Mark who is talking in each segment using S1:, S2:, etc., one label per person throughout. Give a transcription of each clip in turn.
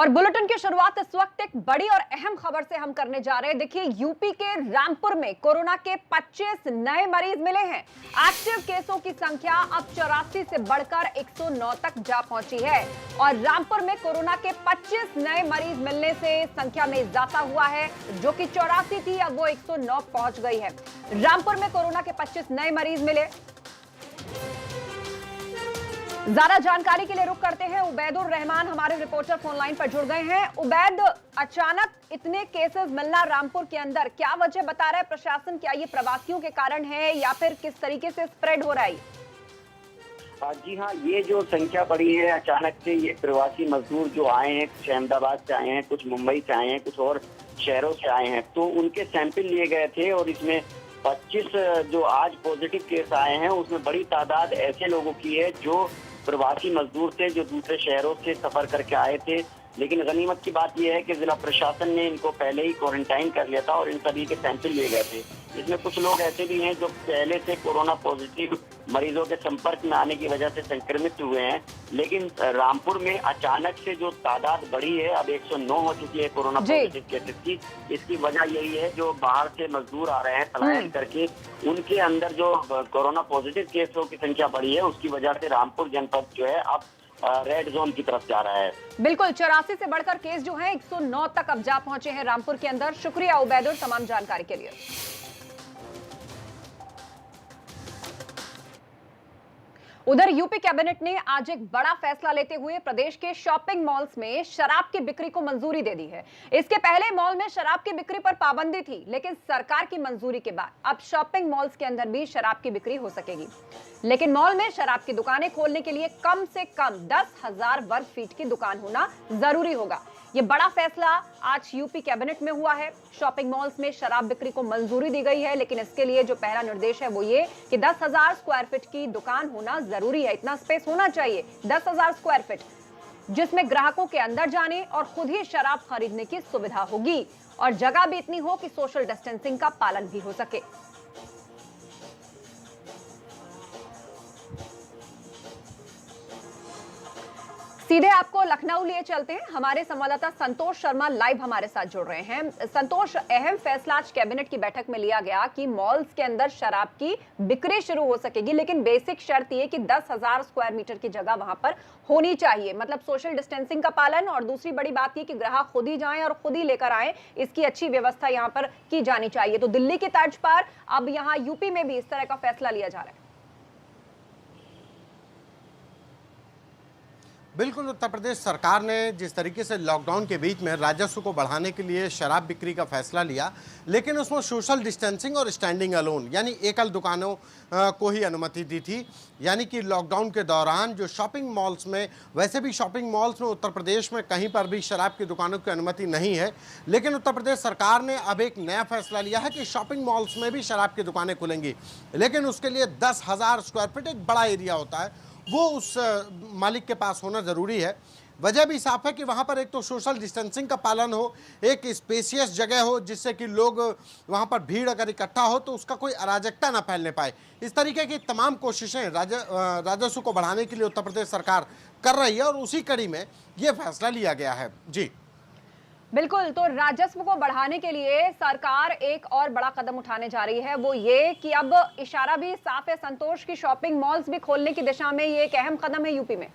S1: और बुलेटिन की शुरुआत इस वक्त एक बड़ी और अहम खबर से हम करने जा रहे हैं। देखिए, यूपी के रामपुर में कोरोना के 25 नए मरीज मिले हैं। एक्टिव केसों की संख्या अब 84 से बढ़कर 109 तक जा पहुंची है और रामपुर में कोरोना के 25 नए मरीज मिलने से संख्या में इजाफा हुआ है, जो कि 84 थी, अब वो 109 पहुंच गई है। रामपुर में कोरोना के 25 नए मरीज मिले। ज्यादा जानकारी के लिए रुक करते हैं। उबैदुर रहमान हमारे रिपोर्टर फोन लाइन पर जुड़ गए हैं। उबैद, अचानक इतने केसेस मिलना रामपुर के अंदर, क्या वजह बता रहा है प्रशासन? क्या ये प्रवासियों के कारण है या फिर किस तरीके से स्प्रेड हो रहा है?
S2: जी हाँ, ये जो संख्या बढ़ी है अचानक से, ये प्रवासी मजदूर जो आए हैं, कुछ अहमदाबाद से आए हैं, कुछ मुंबई से आए हैं, कुछ और शहरों से आए हैं, तो उनके सैंपल लिए गए थे और इसमें 25 जो आज पॉजिटिव केस आए हैं उसमें बड़ी तादाद ऐसे लोगों की है जो प्रवासी मजदूर थे, जो दूसरे शहरों से सफर करके आए थे। लेकिन गनीमत की बात यह है कि जिला प्रशासन ने इनको पहले ही क्वारंटाइन कर लिया था और इन सभी के सैंपल लिए गए थे। इसमें कुछ लोग ऐसे भी हैं जो पहले से कोरोना पॉजिटिव मरीजों के संपर्क में आने की वजह से संक्रमित हुए हैं। लेकिन रामपुर में अचानक से जो तादाद बढ़ी है, अब 109 हो चुकी है कोरोना पॉजिटिव केसेस की। इसकी वजह यही है जो बाहर से मजदूर आ रहे हैं पलायन करके, उनके अंदर जो कोरोना पॉजिटिव केसों की संख्या बढ़ी है, उसकी वजह से रामपुर जनपद जो है अब रेड जोन की तरफ जा रहा है।
S1: बिल्कुल, 84 से बढ़कर केस जो है 109 तक अब जा पहुंचे हैं रामपुर के अंदर। शुक्रिया उबैदुर तमाम जानकारी के लिए। उधर यूपी कैबिनेट ने आज एक बड़ा फैसला लेते हुए प्रदेश के शॉपिंग मॉल्स में शराब की बिक्री को मंजूरी दे दी है। इसके पहले मॉल में शराब की बिक्री पर पाबंदी थी, लेकिन सरकार की मंजूरी के बाद अब शॉपिंग मॉल्स के अंदर भी शराब की बिक्री हो सकेगी। लेकिन मॉल में शराब की दुकानें खोलने के लिए कम से कम 10,000 वर्ग फीट की दुकान होना जरूरी होगा। ये बड़ा फैसला आज यूपी कैबिनेट में हुआ है। शॉपिंग मॉल्स में शराब बिक्री को मंजूरी दी गई है, लेकिन इसके लिए जो पहला निर्देश है वो ये कि 10,000 स्क्वायर फीट की दुकान होना जरूरी है। इतना स्पेस होना चाहिए, 10,000 स्क्वायर फीट, जिसमें ग्राहकों के अंदर जाने और खुद ही शराब खरीदने की सुविधा होगी और जगह भी इतनी हो कि सोशल डिस्टेंसिंग का पालन भी हो सके। सीधे आपको लखनऊ लिए चलते हैं। हमारे संवाददाता संतोष शर्मा लाइव हमारे साथ जुड़ रहे हैं। संतोष, अहम फैसला आज कैबिनेट की बैठक में लिया गया कि मॉल्स के अंदर शराब की बिक्री शुरू हो सकेगी, लेकिन बेसिक शर्त ये कि 10,000 स्क्वायर मीटर की जगह वहां पर होनी चाहिए, मतलब सोशल डिस्टेंसिंग का पालन। और दूसरी बड़ी बात ये कि ग्राहक खुद ही जाएं और खुद ही लेकर आए, इसकी अच्छी व्यवस्था यहाँ पर की जानी चाहिए। तो दिल्ली की तर्ज पर अब यहाँ यूपी में भी इस तरह का फैसला लिया जा रहा है।
S3: बिल्कुल, उत्तर प्रदेश सरकार ने जिस तरीके से लॉकडाउन के बीच में राजस्व को बढ़ाने के लिए शराब बिक्री का फैसला लिया, लेकिन उसमें सोशल डिस्टेंसिंग और स्टैंडिंग अलोन यानी एकल दुकानों को ही अनुमति दी थी। यानी कि लॉकडाउन के दौरान जो शॉपिंग मॉल्स में, वैसे भी शॉपिंग मॉल्स में उत्तर प्रदेश में कहीं पर भी शराब की दुकानों की अनुमति नहीं है, लेकिन उत्तर प्रदेश सरकार ने अब एक नया फैसला लिया है कि शॉपिंग मॉल्स में भी शराब की दुकानें खुलेंगी, लेकिन उसके लिए 10,000 स्क्वायर फीट एक बड़ा एरिया होता है, वो उस मालिक के पास होना ज़रूरी है। वजह भी साफ है कि वहाँ पर एक तो सोशल डिस्टेंसिंग का पालन हो, एक स्पेशियस जगह हो जिससे कि लोग वहाँ पर भीड़ अगर इकट्ठा हो तो उसका कोई अराजकता ना फैलने पाए। इस तरीके की तमाम कोशिशें राजस्व को बढ़ाने के लिए उत्तर प्रदेश सरकार कर रही है और उसी कड़ी में ये फैसला लिया गया है। जी
S1: बिल्कुल, तो राजस्व को बढ़ाने के लिए सरकार एक और बड़ा कदम उठाने जा रही है, वो ये कि अब इशारा भी साफ है संतोष की शॉपिंग मॉल्स भी खोलने की दिशा में ये एक अहम कदम है यूपी में।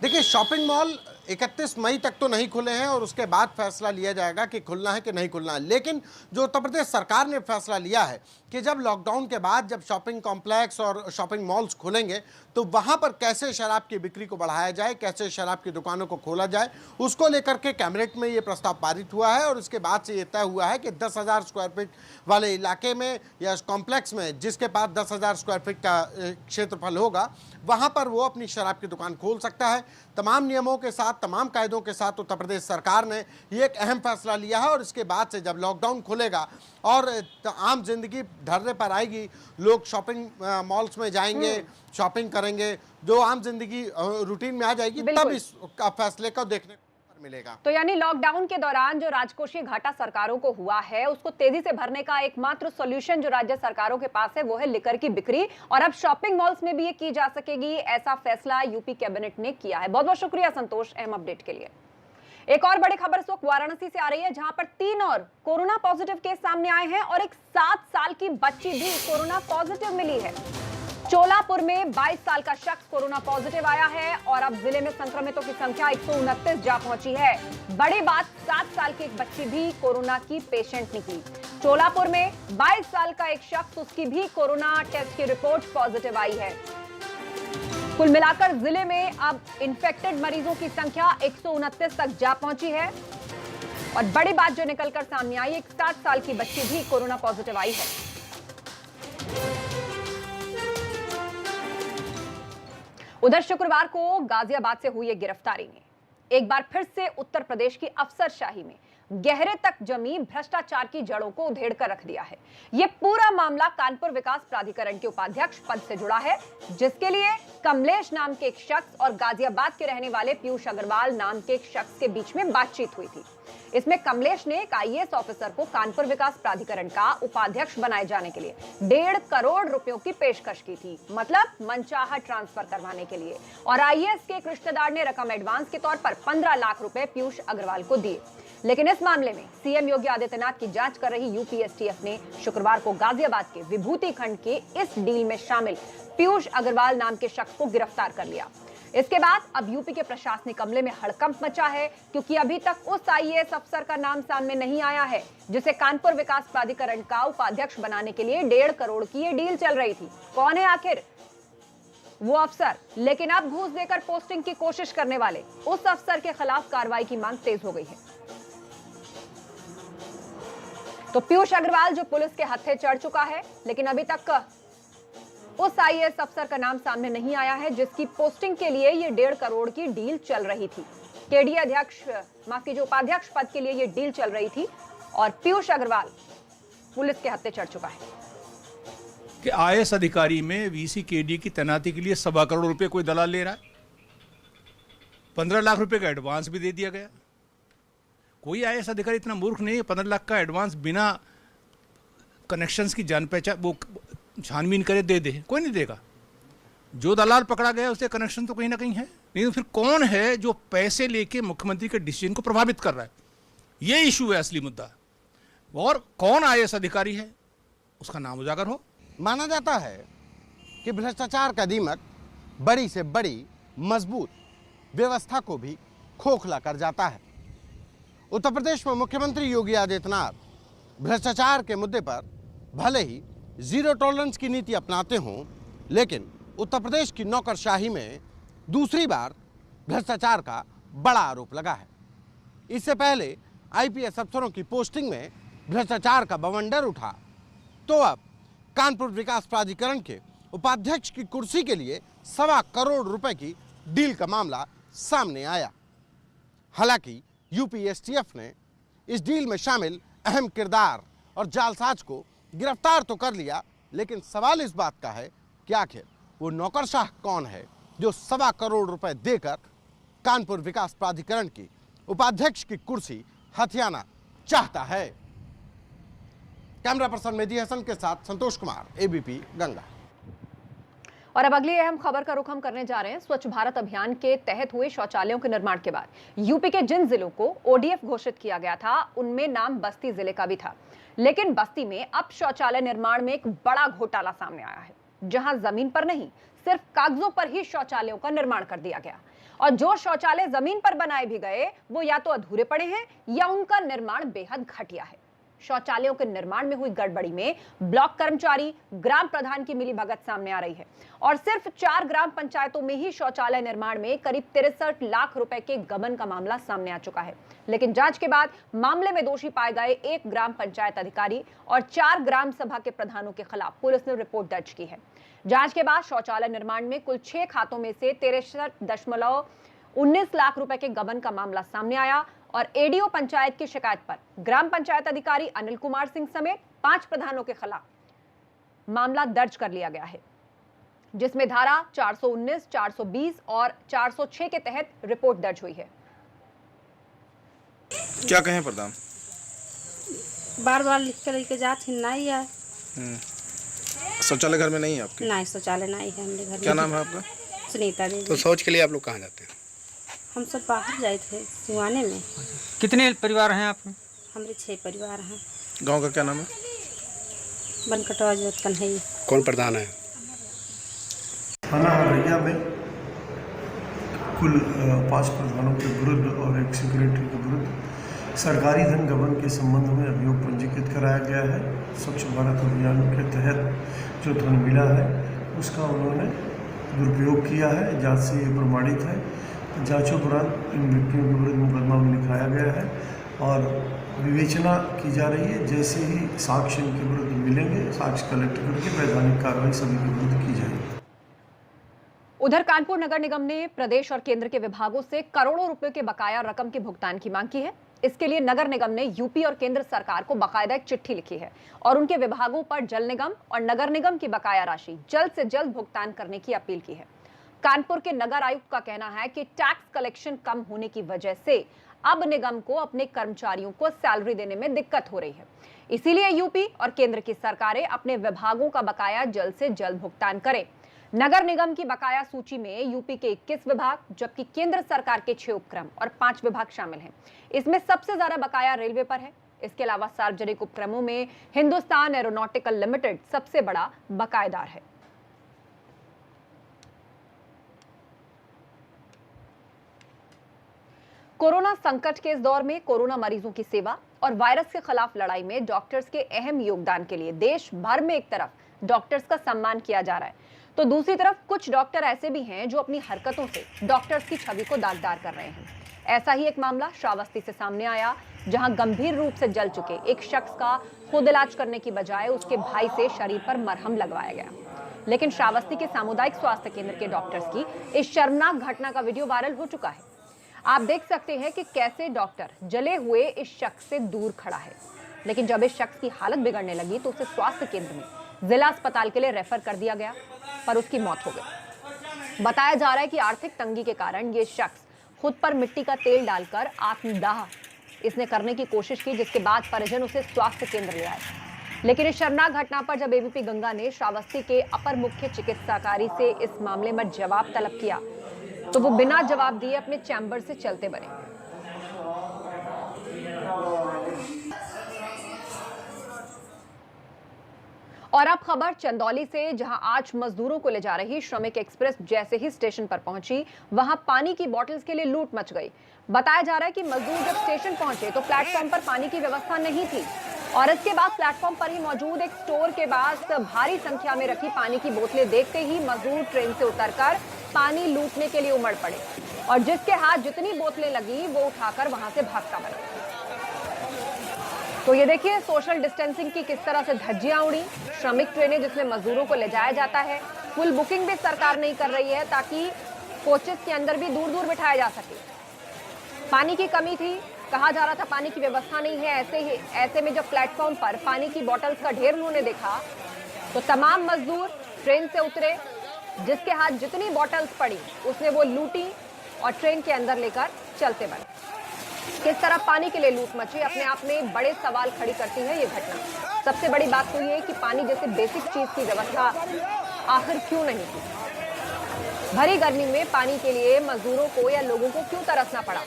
S3: देखिए, शॉपिंग मॉल 31 मई तक तो नहीं खुले हैं और उसके बाद फैसला लिया जाएगा कि खुलना है कि नहीं खुलना है। लेकिन जो उत्तर प्रदेश सरकार ने फैसला लिया है कि जब लॉकडाउन के बाद जब शॉपिंग कॉम्प्लेक्स और शॉपिंग मॉल्स खुलेंगे तो वहाँ पर कैसे शराब की बिक्री को बढ़ाया जाए, कैसे शराब की दुकानों को खोला जाए, उसको लेकर के कैबिनेट में ये प्रस्ताव पारित हुआ है। और इसके बाद से ये तय हुआ है कि 10,000 स्क्वायर फीट वाले इलाके में या कॉम्प्लेक्स में जिसके पास 10,000 स्क्वायर फीट का क्षेत्रफल होगा, वहाँ पर वो अपनी शराब की दुकान खोल सकता है। तमाम नियमों के साथ, तमाम कायदों के साथ उत्तर प्रदेश सरकार ने ये एक अहम फैसला लिया है। और इसके बाद से जब लॉकडाउन खुलेगा और आम जिंदगी धरने पर आएगी, लोग शॉपिंग मॉल्स में जाएंगे, शॉपिंग करेंगे, जो आम जिंदगी रूटीन में आ जाएगी, तब इस फैसले को देखने को मिलेगा।
S1: तो यानी लॉकडाउन के दौरान जो राजकोषीय घाटा सरकारों को हुआ है, उसको तेजी से भरने का एकमात्र सॉल्यूशन जो राज्य सरकारों के पास है वो है लिकर की बिक्री, और अब शॉपिंग मॉल्स में भी ये की जा सकेगी, ऐसा फैसला यूपी कैबिनेट ने किया है। बहुत बहुत शुक्रिया संतोष अहम अपडेट के लिए। एक और बड़ी खबर इस वक्त वाराणसी से आ रही है, जहां पर 3 और कोरोना पॉजिटिव केस सामने आए हैं और एक 7 साल की बच्ची भी कोरोना पॉजिटिव मिली है। चोलापुर में 22 साल का शख्स कोरोना पॉजिटिव आया है और अब जिले में संक्रमितों की संख्या 129 जा पहुंची है। बड़ी बात, 7 साल की एक बच्ची भी कोरोना की पेशेंट निकली। चोलापुर में 22 साल का एक शख्स, उसकी भी कोरोना टेस्ट की रिपोर्ट पॉजिटिव आई है। कुल मिलाकर जिले में अब इन्फेक्टेड मरीजों की संख्या 129 तक जा पहुंची है और बड़ी बात जो निकलकर सामने आई, एक 7 साल की बच्ची भी कोरोना पॉजिटिव आई है। उधर शुक्रवार को गाजियाबाद से हुई गिरफ्तारी ने एक बार फिर से उत्तर प्रदेश की अफसरशाही में गहरे तक जमी भ्रष्टाचार की जड़ों को उधेड़ कर रख दिया है। यह पूरा मामला कानपुर विकास प्राधिकरण के उपाध्यक्ष पद से जुड़ा है, जिसके लिए कमलेश नाम के एक शख्स और गाजियाबाद के रहने वाले पीयूष अग्रवाल नाम के एक शख्स के बीच में बातचीत हुई थी। इसमें कमलेश ने एक आईएएस ऑफिसर को कानपुर विकास प्राधिकरण का उपाध्यक्ष बनाए जाने के लिए 1.5 करोड़ रुपयों की पेशकश की थी, मतलब मनचाहा ट्रांसफर करवाने के लिए, और आईएएस के एक रिश्तेदार ने रकम एडवांस के तौर पर 15 लाख रुपए पीयूष अग्रवाल को दिए। लेकिन इस मामले में सीएम योगी आदित्यनाथ की जांच कर रही यूपी एसटीएफ ने शुक्रवार को गाजियाबाद के विभूति खंड के इस डील में शामिल पीयूष अग्रवाल नाम के शख्स को गिरफ्तार कर लिया। इसके बाद अब यूपी के प्रशासनिक अमले में हड़कंप मचा है, क्योंकि अभी तक उस आईएएस अफसर का नाम सामने नहीं आया है जिसे कानपुर विकास प्राधिकरण का उपाध्यक्ष बनाने के लिए 1.5 करोड़ की ये डील चल रही थी। कौन है आखिर वो अफसर? लेकिन अब घूस देकर पोस्टिंग की कोशिश करने वाले उस अफसर के खिलाफ कार्रवाई की मांग तेज हो गई है। तो पीयूष अग्रवाल जो पुलिस के हत्थे चढ़ चुका है, लेकिन अभी तक उस आईएएस अफसर का नाम सामने नहीं आया है जिसकी पोस्टिंग के लिए ये 1.5 करोड़ की डील चल रही थी। केडीए अध्यक्ष, माफ कीजिए, उपाध्यक्ष पद के लिए ये डील चल रही थी और पीयूष अग्रवाल पुलिस के हत्थे चढ़ चुका है।
S4: कि आईएएस अधिकारी में वीसी केडीए की तैनाती के लिए 1.25 करोड़ रुपए कोई दलाल ले रहा है। 15 लाख रुपए का एडवांस भी दे दिया गया। कोई आईएएस अधिकारी इतना मूर्ख नहीं है 15 लाख का एडवांस बिना कनेक्शंस की जान पहचान वो छानबीन करे दे दे, कोई नहीं देगा। जो दलाल पकड़ा गया उसके कनेक्शन तो कहीं ना कहीं है। नहीं तो फिर कौन है जो पैसे लेके मुख्यमंत्री के डिसीजन को प्रभावित कर रहा है? ये इशू है असली मुद्दा। और कौन आईएएस अधिकारी है उसका नाम उजागर हो।
S3: माना जाता है कि भ्रष्टाचार का दीमक बड़ी से बड़ी मजबूत व्यवस्था को भी खोखला कर जाता है। उत्तर प्रदेश में मुख्यमंत्री योगी आदित्यनाथ भ्रष्टाचार के मुद्दे पर भले ही जीरो टॉलरेंस की नीति अपनाते हों, लेकिन उत्तर प्रदेश की नौकरशाही में दूसरी बार भ्रष्टाचार का बड़ा आरोप लगा है। इससे पहले आईपीएस अफसरों की पोस्टिंग में भ्रष्टाचार का बवंडर उठा, तो अब कानपुर विकास प्राधिकरण के उपाध्यक्ष की कुर्सी के लिए 1.25 करोड़ रुपए की डील का मामला सामने आया। हालांकि यूपी एसटीएफ ने इस डील में शामिल अहम किरदार और जालसाज को गिरफ्तार तो कर लिया, लेकिन सवाल इस बात का है कि आखिर वो नौकरशाह कौन है जो 1.25 करोड़ रुपए देकर कानपुर विकास प्राधिकरण की उपाध्यक्ष की कुर्सी हथियाना चाहता है। कैमरा पर्सन मेहदी हसन के साथ संतोष कुमार, एबीपी गंगा।
S1: और अब अगली अहम खबर का रुख हम करने जा रहे हैं। स्वच्छ भारत अभियान के तहत हुए शौचालयों के निर्माण के बाद यूपी के जिन जिलों को ओडीएफ घोषित किया गया था, उनमें नाम बस्ती जिले का भी था। लेकिन बस्ती में अब शौचालय निर्माण में एक बड़ा घोटाला सामने आया है, जहां जमीन पर नहीं, सिर्फ कागजों पर ही शौचालयों का निर्माण कर दिया गया। और जो शौचालय जमीन पर बनाए भी गए, वो या तो अधूरे पड़े हैं या उनका निर्माण बेहद घटिया है। शौचालयों के निर्माण में हुई गड़बड़ी में ब्लॉक कर्मचारी, ग्राम प्रधान की मिलीभगत सामने आ रही है और सिर्फ 4 ग्राम पंचायतों में ही शौचालय निर्माण में करीब 63 लाख रुपए के गबन का मामला सामने आ चुका है। लेकिन जांच के बाद मामले में दोषी पाए गए 1 ग्राम पंचायत अधिकारी और 4 ग्राम सभा के प्रधानों के खिलाफ पुलिस ने रिपोर्ट दर्ज की है। जांच के बाद शौचालय निर्माण में कुल 6 खातों में से 63.19 लाख रुपए के गबन का मामला सामने आया और एडीओ पंचायत की शिकायत पर ग्राम पंचायत अधिकारी अनिल कुमार सिंह समेत 5 प्रधानों के खिलाफ मामला दर्ज कर लिया गया है, जिसमें धारा 419, 420 और 406 के तहत रिपोर्ट दर्ज हुई है।
S5: क्या कहें प्रधान?
S6: बार बार लिख के लेके जाते नहीं है।
S5: शौचालय घर में नहीं है आपके?
S6: नहीं शौचालय नहीं है हमारे घर में।
S5: क्या नाम है आपका?
S6: सुनीता देवी।
S7: तो शौच के लिए आप लोग कहाँ जाते हैं?
S6: हम सब बाहर गए थे सिवाने में।
S8: कितने परिवार हैं आप?
S6: हमारे 6 परिवार हैं।
S5: गांव का क्या नाम है?
S6: बनकटवा जोत कन्हैया।
S7: कौन प्रधान है?
S9: थाना हरैया में कुल 5 प्रधानों के विरुद्ध और एक सेक्रेटरी के विरुद्ध सरकारी धन गबन के संबंध में अभियोग पंजीकृत कराया गया है। स्वच्छ भारत अभियान के तहत जो धन मिला है उसका उन्होंने दुरुपयोग किया है। जांच से ये प्रमाणित है। जांचोपरांत इन व्यक्तियों के विरुद्ध मुकदमा में लिखाया गया है और विवेचना की जा रही है। जैसे ही साक्ष्य इनके विरुद्ध मिलेंगे साक्ष्य कलेक्ट करके वैधानिक कार्रवाई सभी के विरुद्ध की जाएगी।
S1: उधर कानपुर नगर निगम ने प्रदेश और केंद्र के विभागों से करोड़ों रुपए के बकाया रकम के भुगतान की मांग की है। इसके लिए नगर निगम ने यूपी और केंद्र सरकार को बाकायदा एक चिट्ठी लिखी है और उनके विभागों पर जल निगम और नगर निगम की बकाया राशि जल्द से जल्द भुगतान करने की अपील की है। कानपुर के नगर आयुक्त का कहना है कि टैक्स कलेक्शन कम होने की वजह से अब निगम को अपने कर्मचारियों को सैलरी देने में दिक्कत हो रही है। इसीलिए यूपी और केंद्र की सरकारें अपने विभागों का बकाया जल्द से जल्द भुगतान करें। नगर निगम की बकाया सूची में यूपी के 21 विभाग जबकि केंद्र सरकार के 6 उपक्रम और 5 विभाग शामिल हैं। इसमें सबसे ज्यादा बकाया रेलवे पर है। इसके अलावा सार्वजनिक उपक्रमों में हिंदुस्तान एरोनॉटिकल लिमिटेड सबसे बड़ा बकायेदार है। कोरोना संकट के इस दौर में कोरोना मरीजों की सेवा और वायरस के खिलाफ लड़ाई में डॉक्टर्स के अहम योगदान के लिए देश भर में एक तरफ डॉक्टर्स का सम्मान किया जा रहा है तो दूसरी तरफ कुछ डॉक्टर ऐसे भी हैं जो अपनी हरकतों से डॉक्टर्स की छवि को दागदार कर रहे हैं। ऐसा ही एक मामला श्रावस्ती से सामने आया जहां गंभीर रूप से जल चुके एक शख्स का खुद इलाज करने की बजाय उसके भाई से शरीर पर मरहम लगवाया गया। लेकिन श्रावस्ती के सामुदायिक स्वास्थ्य केंद्र के डॉक्टर्स की इस शर्मनाक घटना का वीडियो वायरल हो चुका है। आप देख सकते हैं कि कैसे डॉक्टर जले हुए इस शख्स से दूर खड़ा है, लेकिन जब इस शख्स की हालत बिगड़ने लगी तो उसे स्वास्थ्य केंद्र में जिला अस्पताल के लिए रेफर कर दिया गया, पर उसकी मौत हो गई। बताया जा रहा है कि आर्थिक तंगी के कारण ये शख्स खुद पर मिट्टी का तेल डालकर आत्मदाह इसने करने की कोशिश की, जिसके बाद परिजन उसे स्वास्थ्य केंद्र ले आए। लेकिन इस शर्मनाक घटना पर जब एबीपी गंगा ने श्रावस्ती के अपर मुख्य चिकित्साधिकारी से इस मामले में जवाब तलब किया तो वो बिना जवाब दिए अपने चैम्बर से चलते बने। और अब खबर चंदौली से, जहां आज मजदूरों को ले जा रही श्रमिक एक्सप्रेस जैसे ही स्टेशन पर पहुंची वहां पानी की बोतल्स के लिए लूट मच गई। बताया जा रहा है कि मजदूर जब स्टेशन पहुंचे तो प्लेटफॉर्म पर पानी की व्यवस्था नहीं थी और इसके बाद प्लेटफॉर्म पर ही मौजूद एक स्टोर के पास भारी संख्या में रखी पानी की बोतलें देखते ही मजदूर ट्रेन से उतरकर पानी लूटने के लिए उमड़ पड़े और जिसके हाथ जितनी बोतलें लगी वो उठाकर वहां से भागता बना। तो ये देखिए सोशल डिस्टेंसिंग की किस तरह से धज्जियां उड़ी। श्रमिक ट्रेनें जिसमें मजदूरों को ले जाया जाता है, फुल बुकिंग भी सरकार नहीं कर रही है ताकि कोचेस के अंदर भी दूर दूर बिठाया जा सके। पानी की कमी थी, कहा जा रहा था पानी की व्यवस्था नहीं है। ऐसे में जब प्लेटफॉर्म पर पानी की बोतल्स का ढेर उन्होंने देखा तो तमाम मजदूर ट्रेन से उतरे, जिसके हाथ जितनी बोतल्स पड़ी उसने वो लूटी और ट्रेन के अंदर लेकर चलते बने। किस तरह पानी के लिए लूट मची अपने आप में बड़े सवाल खड़ी करती है ये घटना। सबसे बड़ी बात तो ये कि पानी जैसे बेसिक चीज की व्यवस्था आखिर क्यों नहीं की। भरी गर्मी में पानी के लिए मजदूरों को या लोगों को क्यों तरसना पड़ा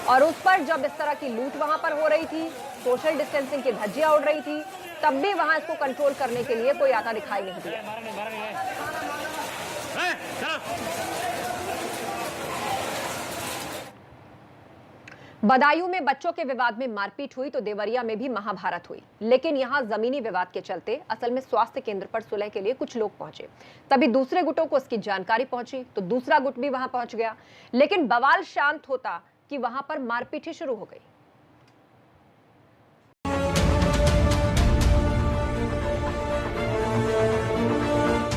S1: और उस पर जब इस तरह की लूट वहां पर हो रही थी, सोशल डिस्टेंसिंग की धज्जियां उड़ रही थी, तब भी वहां इसको कंट्रोल करने के लिए कोई आता दिखाई नहीं दिया। बदायूं में बच्चों के विवाद में मारपीट हुई तो देवरिया में भी महाभारत हुई, लेकिन यहां जमीनी विवाद के चलते असल में स्वास्थ्य केंद्र पर सुलह के लिए कुछ लोग पहुंचे। तभी दूसरे गुटों को इसकी जानकारी पहुंची तो दूसरा गुट भी वहां पहुंच गया, लेकिन बवाल शांत होता कि वहां पर मारपीट ही शुरू हो गई।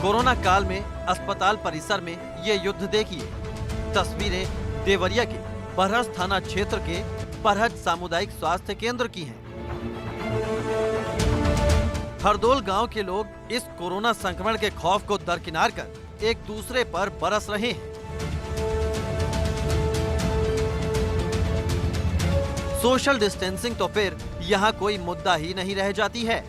S10: कोरोना काल में अस्पताल परिसर में ये युद्ध देखिए। तस्वीरें देवरिया के बरहज थाना क्षेत्र के बरहज सामुदायिक स्वास्थ्य केंद्र की हैं। हरदोल गांव के लोग इस कोरोना संक्रमण के खौफ को दरकिनार कर एक दूसरे पर बरस रहे हैं। सोशल डिस्टेंसिंग तो फिर यहाँ कोई मुद्दा ही नहीं रह जाती है।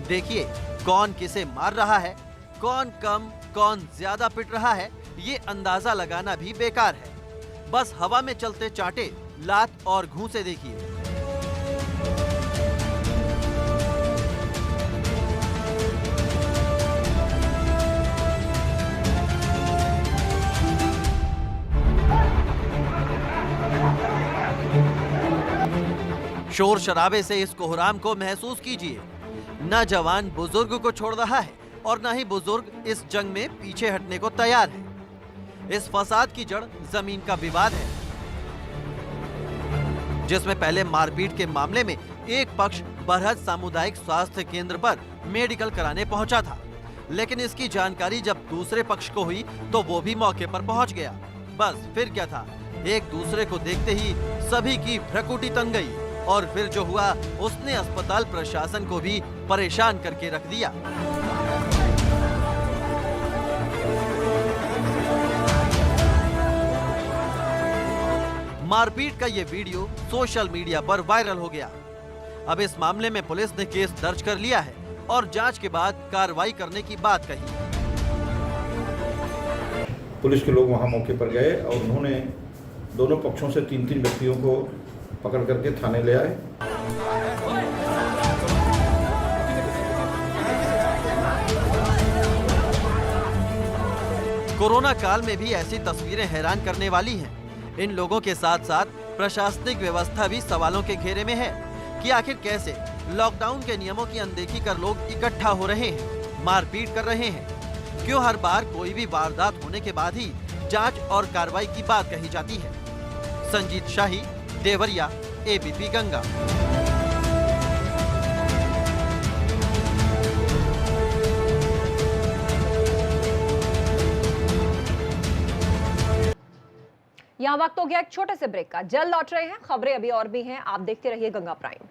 S10: देखिए कौन किसे मार रहा है, कौन कम कौन ज्यादा पिट रहा है, ये अंदाजा लगाना भी बेकार है। बस हवा में चलते चांटे, लात और घूंसे देखिए। शोर शराबे से इस कोहराम को महसूस कीजिए। न जवान बुजुर्ग को छोड़ रहा है और न ही बुजुर्ग इस जंग में पीछे हटने को तैयार है। इस फसाद की जड़ जमीन का विवाद है, जिसमें पहले मारपीट के मामले में एक पक्ष बरहज सामुदायिक स्वास्थ्य केंद्र पर मेडिकल कराने पहुंचा था, लेकिन इसकी जानकारी जब दूसरे पक्ष को हुई तो वो भी मौके पर पहुंच गया। बस फिर क्या था, एक दूसरे को देखते ही सभी की भ्रकुटी तन गई और फिर जो हुआ उसने अस्पताल प्रशासन को भी परेशान करके रख दिया। मारपीट का ये वीडियो सोशल मीडिया पर वायरल हो गया। अब इस मामले में पुलिस ने केस दर्ज कर लिया है और जांच के बाद कार्रवाई करने की बात कही।
S5: पुलिस के लोग वहां मौके पर गए और उन्होंने दोनों पक्षों से 3-3 व्यक्तियों को पकड़ करके थाने ले आए।
S10: कोरोना काल में भी ऐसी तस्वीरें हैरान करने वाली हैं। इन लोगों के साथ साथ प्रशासनिक व्यवस्था भी सवालों के घेरे में है कि आखिर कैसे लॉकडाउन के नियमों की अनदेखी कर लोग इकट्ठा हो रहे हैं, मारपीट कर रहे हैं। क्यों हर बार कोई भी वारदात होने के बाद ही जांच और कार्रवाई की बात कही जाती है। संजीत शाही, देवरिया, एबीपी गंगा।
S1: यहाँ वक्त हो गया एक छोटे से ब्रेक का। जल्द लौट रहे हैं, खबरें अभी और भी हैं, आप देखते रहिए गंगा प्राइम।